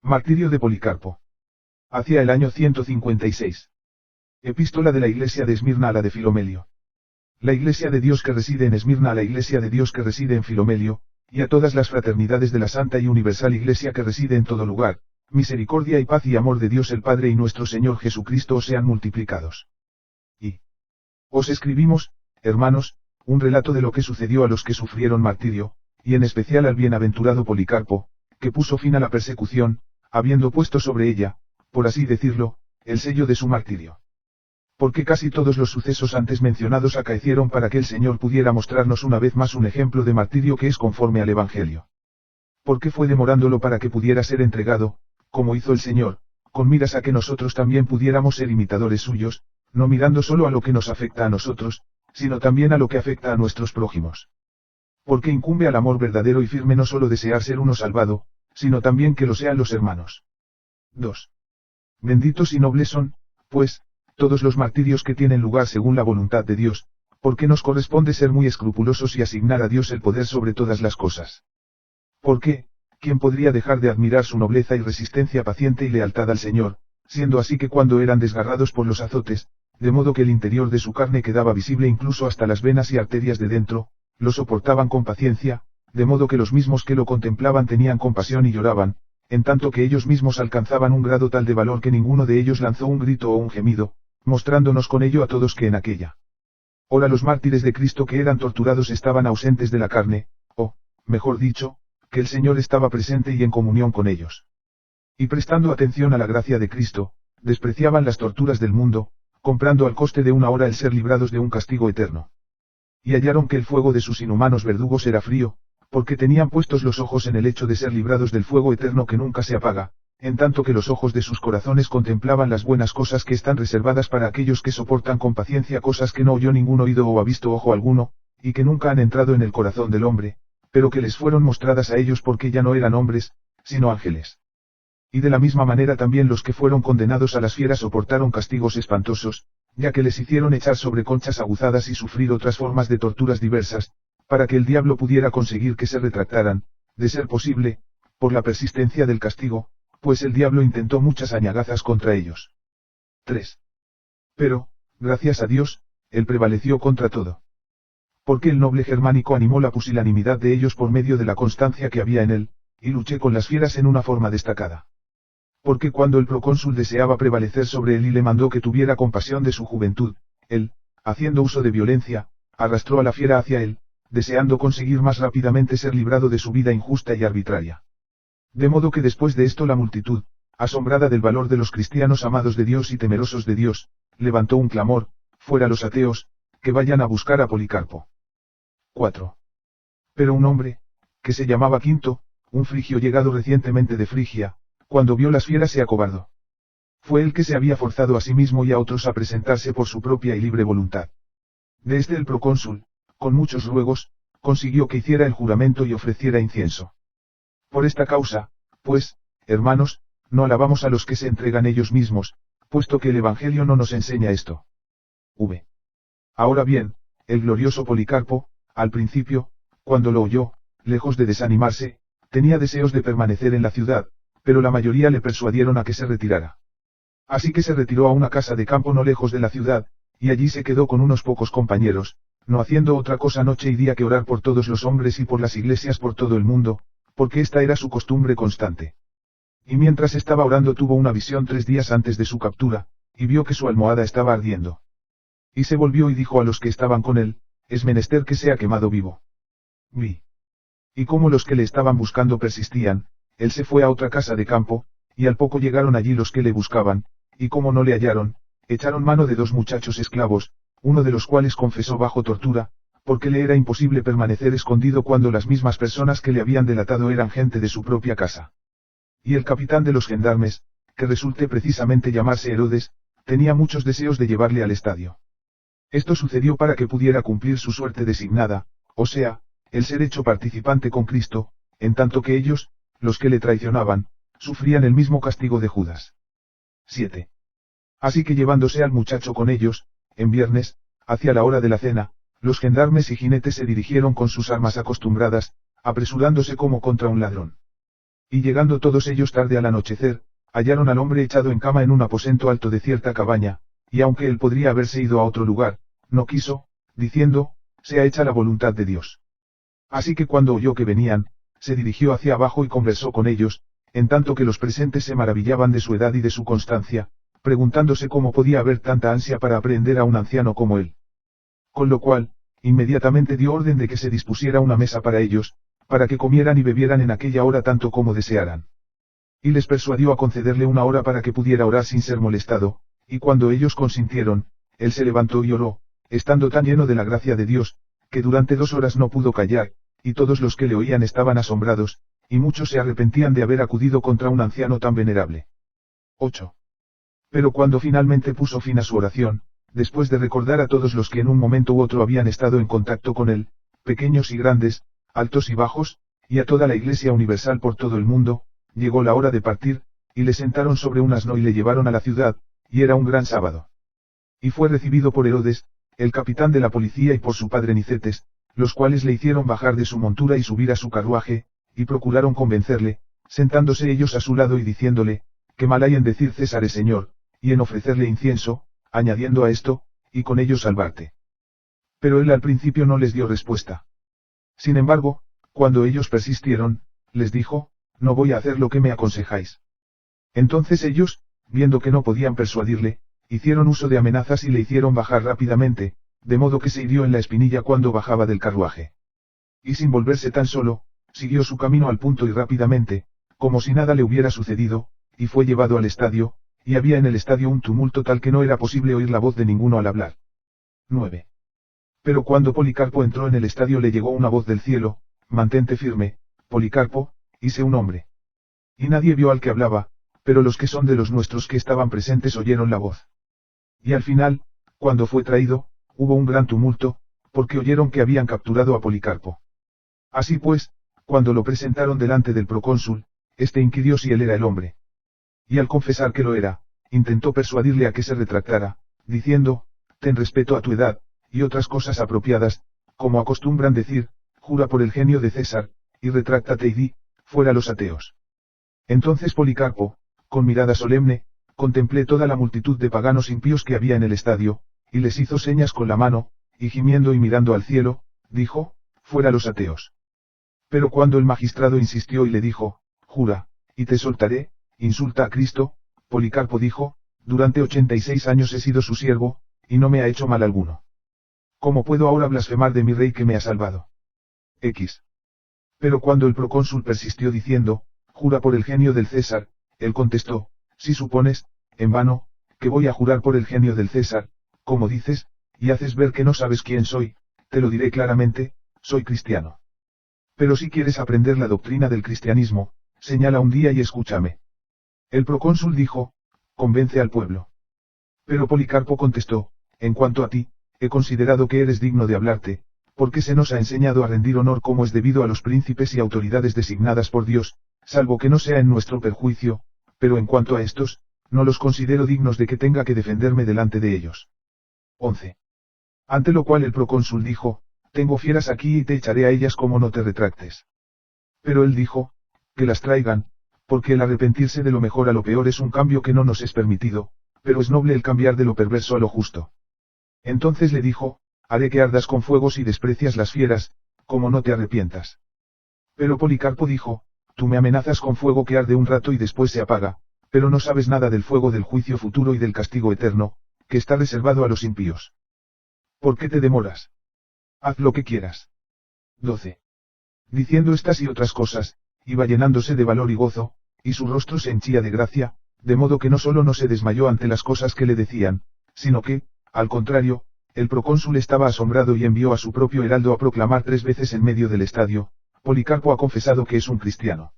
Martirio de Policarpo. Hacia el año 156. Epístola de la Iglesia de Esmirna a la de Filomelio. La Iglesia de Dios que reside en Esmirna a la Iglesia de Dios que reside en Filomelio, y a todas las fraternidades de la Santa y Universal Iglesia que reside en todo lugar, misericordia y paz y amor de Dios el Padre y nuestro Señor Jesucristo os sean multiplicados. Y os escribimos, hermanos, un relato de lo que sucedió a los que sufrieron martirio, y en especial al bienaventurado Policarpo, que puso fin a la persecución, habiendo puesto sobre ella, por así decirlo, el sello de su martirio. Porque casi todos los sucesos antes mencionados acaecieron para que el Señor pudiera mostrarnos una vez más un ejemplo de martirio que es conforme al Evangelio. Porque fue demorándolo para que pudiera ser entregado, como hizo el Señor, con miras a que nosotros también pudiéramos ser imitadores suyos, no mirando solo a lo que nos afecta a nosotros, sino también a lo que afecta a nuestros prójimos. Porque incumbe al amor verdadero y firme no solo desear ser uno salvado, sino también que lo sean los hermanos. 2. Benditos y nobles son, pues, todos los martirios que tienen lugar según la voluntad de Dios, porque nos corresponde ser muy escrupulosos y asignar a Dios el poder sobre todas las cosas. Porque, ¿quién podría dejar de admirar su nobleza y resistencia paciente y lealtad al Señor, siendo así que cuando eran desgarrados por los azotes, de modo que el interior de su carne quedaba visible incluso hasta las venas y arterias de dentro, lo soportaban con paciencia, de modo que los mismos que lo contemplaban tenían compasión y lloraban, en tanto que ellos mismos alcanzaban un grado tal de valor que ninguno de ellos lanzó un grito o un gemido, mostrándonos con ello a todos que en aquella hora los mártires de Cristo que eran torturados estaban ausentes de la carne, o, mejor dicho, que el Señor estaba presente y en comunión con ellos. Y prestando atención a la gracia de Cristo, despreciaban las torturas del mundo, comprando al coste de una hora el ser librados de un castigo eterno. Y hallaron que el fuego de sus inhumanos verdugos era frío, porque tenían puestos los ojos en el hecho de ser librados del fuego eterno que nunca se apaga, en tanto que los ojos de sus corazones contemplaban las buenas cosas que están reservadas para aquellos que soportan con paciencia cosas que no oyó ningún oído o ha visto ojo alguno, y que nunca han entrado en el corazón del hombre, pero que les fueron mostradas a ellos porque ya no eran hombres, sino ángeles. Y de la misma manera también los que fueron condenados a las fieras soportaron castigos espantosos, ya que les hicieron echar sobre conchas aguzadas y sufrir otras formas de torturas diversas, para que el diablo pudiera conseguir que se retractaran, de ser posible, por la persistencia del castigo, pues el diablo intentó muchas añagazas contra ellos. 3. Pero, gracias a Dios, él prevaleció contra todo. Porque el noble germánico animó la pusilanimidad de ellos por medio de la constancia que había en él, y luché con las fieras en una forma destacada. Porque cuando el procónsul deseaba prevalecer sobre él y le mandó que tuviera compasión de su juventud, él, haciendo uso de violencia, arrastró a la fiera hacia él, deseando conseguir más rápidamente ser librado de su vida injusta y arbitraria. De modo que después de esto la multitud, asombrada del valor de los cristianos amados de Dios y temerosos de Dios, levantó un clamor, fuera los ateos, que vayan a buscar a Policarpo. 4. Pero un hombre, que se llamaba Quinto, un frigio llegado recientemente de Frigia, cuando vio las fieras se acobardó. Fue el que se había forzado a sí mismo y a otros a presentarse por su propia y libre voluntad. De este el procónsul, con muchos ruegos, consiguió que hiciera el juramento y ofreciera incienso. Por esta causa, pues, hermanos, no alabamos a los que se entregan ellos mismos, puesto que el Evangelio no nos enseña esto. V. Ahora bien, el glorioso Policarpo, al principio, cuando lo oyó, lejos de desanimarse, tenía deseos de permanecer en la ciudad, pero la mayoría le persuadieron a que se retirara. Así que se retiró a una casa de campo no lejos de la ciudad, y allí se quedó con unos pocos compañeros, no haciendo otra cosa noche y día que orar por todos los hombres y por las iglesias por todo el mundo, porque esta era su costumbre constante. Y mientras estaba orando tuvo una visión 3 días antes de su captura, y vio que su almohada estaba ardiendo. Y se volvió y dijo a los que estaban con él, es menester que sea quemado vivo. Vi. Y como los que le estaban buscando persistían, él se fue a otra casa de campo, y al poco llegaron allí los que le buscaban, y como no le hallaron, echaron mano de 2 muchachos esclavos, uno de los cuales confesó bajo tortura, porque le era imposible permanecer escondido cuando las mismas personas que le habían delatado eran gente de su propia casa. Y el capitán de los gendarmes, que resulte precisamente llamarse Herodes, tenía muchos deseos de llevarle al estadio. Esto sucedió para que pudiera cumplir su suerte designada, o sea, el ser hecho participante con Cristo, en tanto que ellos, los que le traicionaban, sufrían el mismo castigo de Judas. 7. Así que llevándose al muchacho con ellos, en viernes, hacia la hora de la cena, los gendarmes y jinetes se dirigieron con sus armas acostumbradas, apresurándose como contra un ladrón. Y llegando todos ellos tarde al anochecer, hallaron al hombre echado en cama en un aposento alto de cierta cabaña, y aunque él podría haberse ido a otro lugar, no quiso, diciendo, sea hecha la voluntad de Dios. Así que cuando oyó que venían, se dirigió hacia abajo y conversó con ellos, en tanto que los presentes se maravillaban de su edad y de su constancia, preguntándose cómo podía haber tanta ansia para aprehender a un anciano como él. Con lo cual, inmediatamente dio orden de que se dispusiera una mesa para ellos, para que comieran y bebieran en aquella hora tanto como desearan. Y les persuadió a concederle una hora para que pudiera orar sin ser molestado, y cuando ellos consintieron, él se levantó y oró, estando tan lleno de la gracia de Dios, que durante 2 horas no pudo callar, y todos los que le oían estaban asombrados, y muchos se arrepentían de haber acudido contra un anciano tan venerable. 8. Pero cuando finalmente puso fin a su oración, después de recordar a todos los que en un momento u otro habían estado en contacto con él, pequeños y grandes, altos y bajos, y a toda la Iglesia universal por todo el mundo, llegó la hora de partir, y le sentaron sobre un asno y le llevaron a la ciudad, y era un gran sábado. Y fue recibido por Herodes, el capitán de la policía y por su padre Nicetes, los cuales le hicieron bajar de su montura y subir a su carruaje, y procuraron convencerle, sentándose ellos a su lado y diciéndole, que mal hay en decir César es Señor, y en ofrecerle incienso, añadiendo a esto, y con ello salvarte. Pero él al principio no les dio respuesta. Sin embargo, cuando ellos persistieron, les dijo, no voy a hacer lo que me aconsejáis. Entonces ellos, viendo que no podían persuadirle, hicieron uso de amenazas y le hicieron bajar rápidamente, de modo que se hirió en la espinilla cuando bajaba del carruaje. Y sin volverse tan solo, siguió su camino al punto y rápidamente, como si nada le hubiera sucedido, y fue llevado al estadio, y había en el estadio un tumulto tal que no era posible oír la voz de ninguno al hablar. 9. Pero cuando Policarpo entró en el estadio le llegó una voz del cielo, mantente firme, Policarpo, y sé un hombre. Y nadie vio al que hablaba, pero los que son de los nuestros que estaban presentes oyeron la voz. Y al final, cuando fue traído, hubo un gran tumulto, porque oyeron que habían capturado a Policarpo. Así pues, cuando lo presentaron delante del procónsul, éste inquirió si él era el hombre. Y al confesar que lo era, intentó persuadirle a que se retractara, diciendo, ten respeto a tu edad, y otras cosas apropiadas, como acostumbran decir, jura por el genio de César, y retráctate y di, fuera los ateos. Entonces Policarpo, con mirada solemne, contemplé toda la multitud de paganos impíos que había en el estadio, y les hizo señas con la mano, y gimiendo y mirando al cielo, dijo, fuera los ateos. Pero cuando el magistrado insistió y le dijo, jura, y te soltaré, insulta a Cristo, Policarpo dijo, durante 86 años he sido su siervo, y no me ha hecho mal alguno. ¿Cómo puedo ahora blasfemar de mi rey que me ha salvado? X. Pero cuando el procónsul persistió diciendo, jura por el genio del César, él contestó, si supones, en vano, que voy a jurar por el genio del César, como dices, y haces ver que no sabes quién soy, te lo diré claramente, soy cristiano. Pero si quieres aprender la doctrina del cristianismo, señala un día y escúchame. El procónsul dijo, convence al pueblo. Pero Policarpo contestó, en cuanto a ti, he considerado que eres digno de hablarte, porque se nos ha enseñado a rendir honor como es debido a los príncipes y autoridades designadas por Dios, salvo que no sea en nuestro perjuicio, pero en cuanto a estos, no los considero dignos de que tenga que defenderme delante de ellos. 11. Ante lo cual el procónsul dijo, tengo fieras aquí y te echaré a ellas como no te retractes. Pero él dijo, que las traigan, porque el arrepentirse de lo mejor a lo peor es un cambio que no nos es permitido, pero es noble el cambiar de lo perverso a lo justo. Entonces le dijo, haré que ardas con fuego si desprecias las fieras, como no te arrepientas. Pero Policarpo dijo, tú me amenazas con fuego que arde un rato y después se apaga, pero no sabes nada del fuego del juicio futuro y del castigo eterno, que está reservado a los impíos. ¿Por qué te demoras? Haz lo que quieras. 12. Diciendo estas y otras cosas, iba llenándose de valor y gozo, y su rostro se henchía de gracia, de modo que no solo no se desmayó ante las cosas que le decían, sino que, al contrario, el procónsul estaba asombrado y envió a su propio heraldo a proclamar 3 veces en medio del estadio, Policarpo ha confesado que es un cristiano.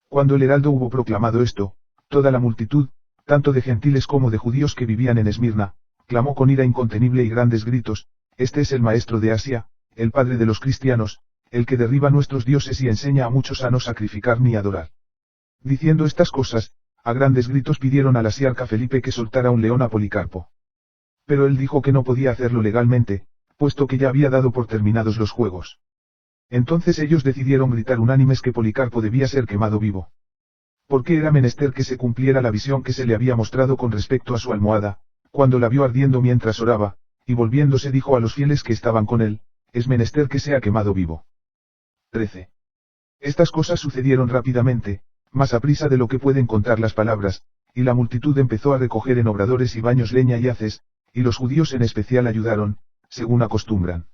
Cuando el heraldo hubo proclamado esto, toda la multitud, tanto de gentiles como de judíos que vivían en Esmirna, clamó con ira incontenible y grandes gritos, este es el maestro de Asia, el padre de los cristianos, el que derriba nuestros dioses y enseña a muchos a no sacrificar ni adorar. Diciendo estas cosas, a grandes gritos pidieron al asiarca Felipe que soltara un león a Policarpo. Pero él dijo que no podía hacerlo legalmente, puesto que ya había dado por terminados los juegos. Entonces ellos decidieron gritar unánimes que Policarpo debía ser quemado vivo. Porque era menester que se cumpliera la visión que se le había mostrado con respecto a su almohada, cuando la vio ardiendo mientras oraba, y volviéndose dijo a los fieles que estaban con él, es menester que sea quemado vivo. 13. Estas cosas sucedieron rápidamente, más aprisa de lo que pueden contar las palabras, y la multitud empezó a recoger en obradores y baños leña y haces, y los judíos en especial ayudaron, según acostumbran.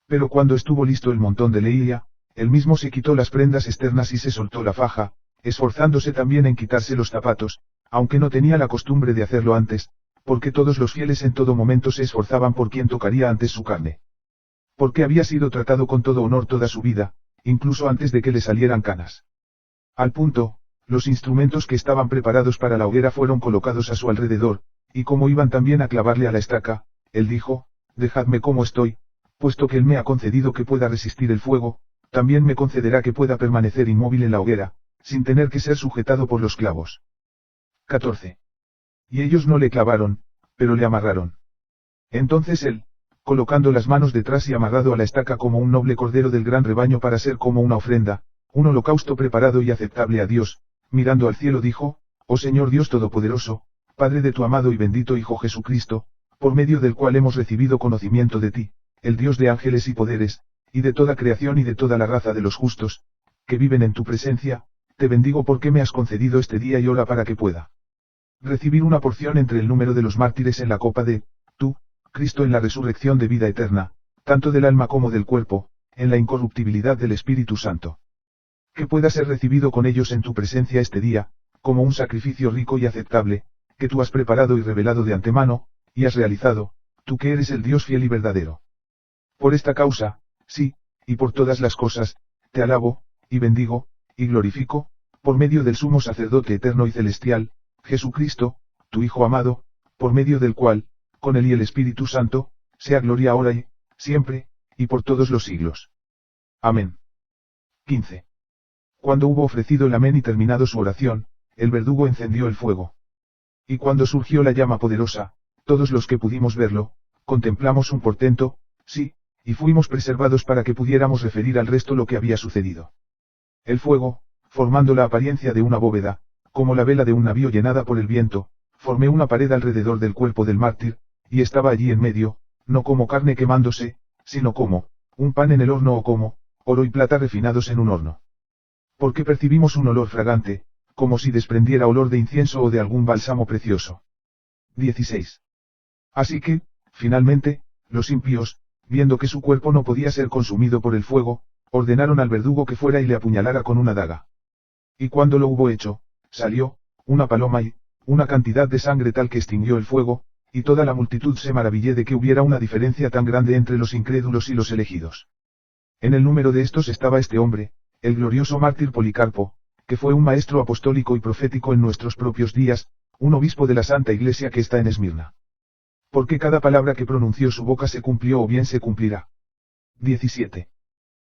Pero cuando estuvo listo el montón de leña, él mismo se quitó las prendas externas y se soltó la faja, esforzándose también en quitarse los zapatos, aunque no tenía la costumbre de hacerlo antes, porque todos los fieles en todo momento se esforzaban por quien tocaría antes su carne. Porque había sido tratado con todo honor toda su vida, incluso antes de que le salieran canas. Al punto, los instrumentos que estaban preparados para la hoguera fueron colocados a su alrededor, y como iban también a clavarle a la estaca, él dijo, dejadme como estoy, puesto que él me ha concedido que pueda resistir el fuego, también me concederá que pueda permanecer inmóvil en la hoguera, sin tener que ser sujetado por los clavos. 14. Y ellos no le clavaron, pero le amarraron. Entonces él, colocando las manos detrás y amarrado a la estaca como un noble cordero del gran rebaño para ser como una ofrenda, un holocausto preparado y aceptable a Dios, mirando al cielo dijo, oh Señor Dios Todopoderoso, Padre de tu amado y bendito Hijo Jesucristo, por medio del cual hemos recibido conocimiento de ti, el Dios de ángeles y poderes, y de toda creación y de toda la raza de los justos, que viven en tu presencia, te bendigo porque me has concedido este día y hora para que pueda recibir una porción entre el número de los mártires en la copa de, tú, Cristo en la resurrección de vida eterna, tanto del alma como del cuerpo, en la incorruptibilidad del Espíritu Santo. Que pueda ser recibido con ellos en tu presencia este día, como un sacrificio rico y aceptable, que tú has preparado y revelado de antemano, y has realizado, tú que eres el Dios fiel y verdadero. Por esta causa, sí, y por todas las cosas, te alabo, y bendigo, y glorifico, por medio del sumo sacerdote eterno y celestial, Jesucristo, tu Hijo amado, por medio del cual, con él y el Espíritu Santo, sea gloria ahora y, siempre, y por todos los siglos. Amén. 15. Cuando hubo ofrecido el amén y terminado su oración, el verdugo encendió el fuego. Y cuando surgió la llama poderosa, todos los que pudimos verlo, contemplamos un portento, sí, y fuimos preservados para que pudiéramos referir al resto lo que había sucedido. El fuego, formando la apariencia de una bóveda, como la vela de un navío llenada por el viento, formé una pared alrededor del cuerpo del mártir, y estaba allí en medio, no como carne quemándose, sino como, un pan en el horno o como, oro y plata refinados en un horno. Porque percibimos un olor fragante, como si desprendiera olor de incienso o de algún bálsamo precioso. 16. Así que, finalmente, los impíos, viendo que su cuerpo no podía ser consumido por el fuego, ordenaron al verdugo que fuera y le apuñalara con una daga. Y cuando lo hubo hecho, salió, una paloma y, una cantidad de sangre tal que extinguió el fuego, y toda la multitud se maravilló de que hubiera una diferencia tan grande entre los incrédulos y los elegidos. En el número de estos estaba este hombre, el glorioso mártir Policarpo, que fue un maestro apostólico y profético en nuestros propios días, un obispo de la Santa Iglesia que está en Esmirna. Porque cada palabra que pronunció su boca se cumplió o bien se cumplirá. 17.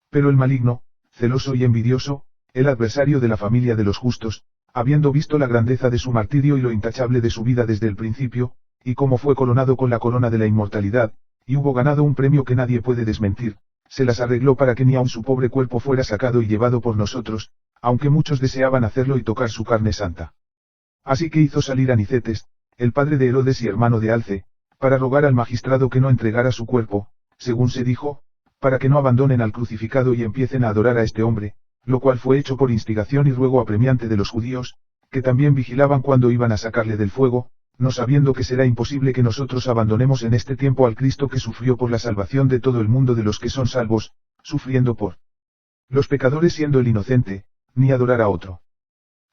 Pero el maligno, celoso y envidioso, el adversario de la familia de los justos, habiendo visto la grandeza de su martirio y lo intachable de su vida desde el principio, y cómo fue coronado con la corona de la inmortalidad, y hubo ganado un premio que nadie puede desmentir, se las arregló para que ni aun su pobre cuerpo fuera sacado y llevado por nosotros, aunque muchos deseaban hacerlo y tocar su carne santa. Así que hizo salir a Nicetes, el padre de Herodes y hermano de Alce, para rogar al magistrado que no entregara su cuerpo, según se dijo, para que no abandonen al crucificado y empiecen a adorar a este hombre, lo cual fue hecho por instigación y ruego apremiante de los judíos, que también vigilaban cuando iban a sacarle del fuego, no sabiendo que será imposible que nosotros abandonemos en este tiempo al Cristo que sufrió por la salvación de todo el mundo de los que son salvos, sufriendo por los pecadores siendo el inocente, ni adorar a otro.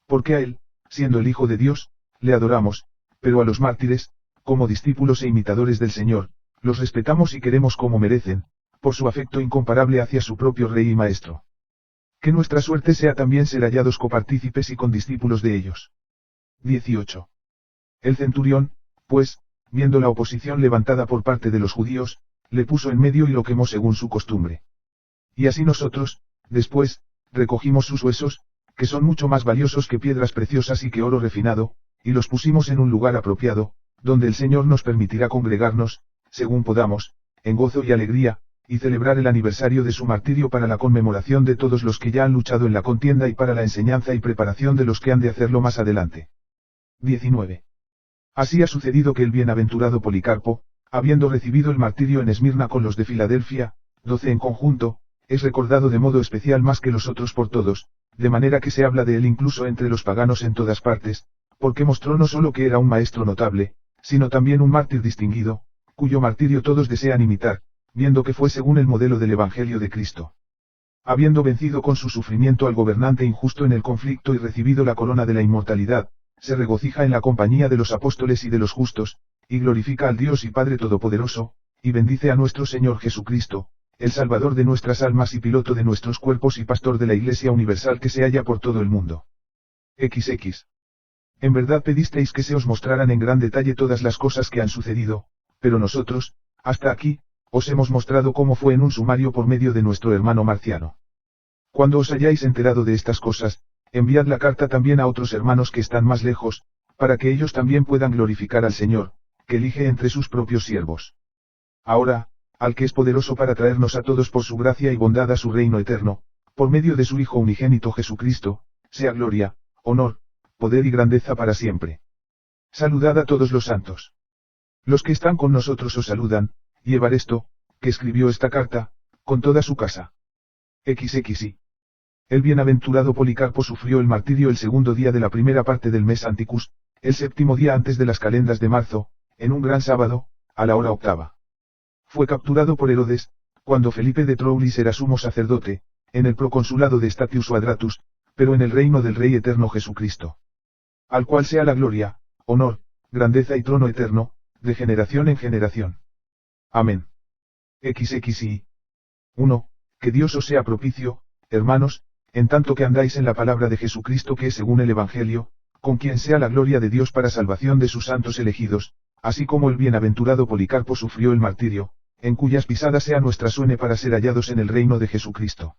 Porque a él, siendo el Hijo de Dios, le adoramos, pero a los mártires, como discípulos e imitadores del Señor, los respetamos y queremos como merecen, por su afecto incomparable hacia su propio Rey y Maestro. Que nuestra suerte sea también ser hallados copartícipes y condiscípulos de ellos. 18. El centurión, pues, viendo la oposición levantada por parte de los judíos, le puso en medio y lo quemó según su costumbre. Y así nosotros, después, recogimos sus huesos, que son mucho más valiosos que piedras preciosas y que oro refinado, y los pusimos en un lugar apropiado, donde el Señor nos permitirá congregarnos, según podamos, en gozo y alegría, y celebrar el aniversario de su martirio para la conmemoración de todos los que ya han luchado en la contienda y para la enseñanza y preparación de los que han de hacerlo más adelante. 19. Así ha sucedido que el bienaventurado Policarpo, habiendo recibido el martirio en Esmirna con los de Filadelfia, 12 en conjunto, es recordado de modo especial más que los otros por todos, de manera que se habla de él incluso entre los paganos en todas partes, porque mostró no solo que era un maestro notable, sino también un mártir distinguido, cuyo martirio todos desean imitar, viendo que fue según el modelo del Evangelio de Cristo. Habiendo vencido con su sufrimiento al gobernante injusto en el conflicto y recibido la corona de la inmortalidad, se regocija en la compañía de los apóstoles y de los justos, y glorifica al Dios y Padre Todopoderoso, y bendice a nuestro Señor Jesucristo, el Salvador de nuestras almas y piloto de nuestros cuerpos y pastor de la Iglesia universal que se halla por todo el mundo. XX. En verdad pedisteis que se os mostraran en gran detalle todas las cosas que han sucedido, pero nosotros, hasta aquí, os hemos mostrado cómo fue en un sumario por medio de nuestro hermano Marciano. Cuando os hayáis enterado de estas cosas, enviad la carta también a otros hermanos que están más lejos, para que ellos también puedan glorificar al Señor, que elige entre sus propios siervos. Ahora, al que es poderoso para traernos a todos por su gracia y bondad a su reino eterno, por medio de su Hijo unigénito Jesucristo, sea gloria, honor, poder y grandeza para siempre. Saludad a todos los santos. Los que están con nosotros os saludan, y Evaristo, que escribió esta carta, con toda su casa. XXI. El bienaventurado Policarpo sufrió el martirio el segundo día de la primera parte del mes Anticus, el séptimo día antes de las calendas de marzo, en un gran sábado, a la hora octava. Fue capturado por Herodes, cuando Felipe de Troulis era sumo sacerdote, en el proconsulado de Statius Quadratus, pero en el reino del Rey eterno Jesucristo. Al cual sea la gloria, honor, grandeza y trono eterno, de generación en generación. Amén. XXI. 1. Que Dios os sea propicio, hermanos, en tanto que andáis en la palabra de Jesucristo que es según el Evangelio, con quien sea la gloria de Dios para salvación de sus santos elegidos, así como el bienaventurado Policarpo sufrió el martirio, en cuyas pisadas sea nuestra suene para ser hallados en el reino de Jesucristo.